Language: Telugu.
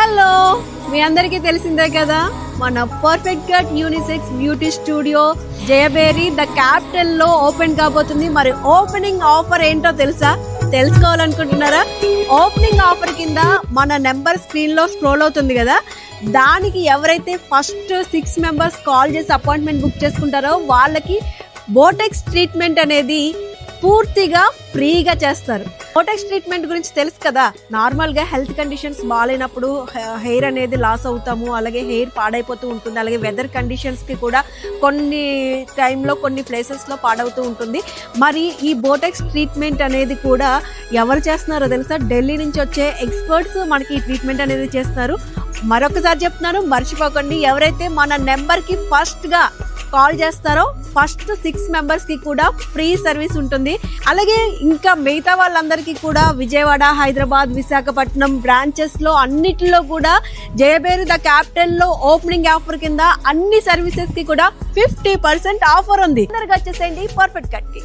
హలో, మీ అందరికీ తెలిసిందే కదా మన perfect cut unisex beauty studio Jayabheri the capital లో ఓపెన్ కాబోతుంది. మరి ఓపెనింగ్ ఆఫర్ ఏంటో తెలుసుకోవాలనుకుంటున్నారా? ఓపెనింగ్ ఆఫర్ కింద మన నెంబర్ స్క్రీన్ లో స్క్రోల్ అవుతుంది కదా, దానికి ఎవరైతే ఫస్ట్ 6 మెంబర్స్ కాల్ చేసి అపాయింట్మెంట్ బుక్ చేసుకుంటారో వాళ్ళకి బోటెక్స్ ట్రీట్మెంట్ అనేది పూర్తిగా ఫ్రీగా చేస్తారు. బోటెక్స్ ట్రీట్మెంట్ గురించి తెలుసు కదా, నార్మల్గా హెల్త్ కండిషన్స్ బాగాలేనప్పుడు హెయిర్ అనేది లాస్ అవుతాము, అలాగే హెయిర్ పాడైపోతూ ఉంటుంది, అలాగే వెదర్ కండిషన్స్కి కూడా కొన్ని టైంలో కొన్ని ప్లేసెస్లో పాడవుతూ ఉంటుంది. మరి ఈ బోటెక్స్ ట్రీట్మెంట్ అనేది కూడా ఎవరు చేస్తున్నారో తెలుసా? ఢిల్లీ నుంచి వచ్చే ఎక్స్పర్ట్స్ మనకి ఈ ట్రీట్మెంట్ అనేది చేస్తున్నారు. మరొకసారి చెప్తున్నాను, మర్చిపోకండి. ఎవరైతే మన నెంబర్కి ఫస్ట్గా కాల్ చేస్తారో ఫస్ట్ 6 మెంబర్స్కి కూడా ఫ్రీ సర్వీస్ ఉంటుంది. అలాగే ఇంకా మిగతా వాళ్ళందరికీ కూడా విజయవాడ, హైదరాబాద్, విశాఖపట్నం బ్రాంచెస్లో అన్నిటిలో కూడా జయబేరి ద క్యాపిటల్లో ఓపెనింగ్ ఆఫర్ కింద అన్ని సర్వీసెస్కి కూడా 50% ఆఫర్ ఉంది. అందరికి వచ్చేసేయండి పర్ఫెక్ట్ కట్కి.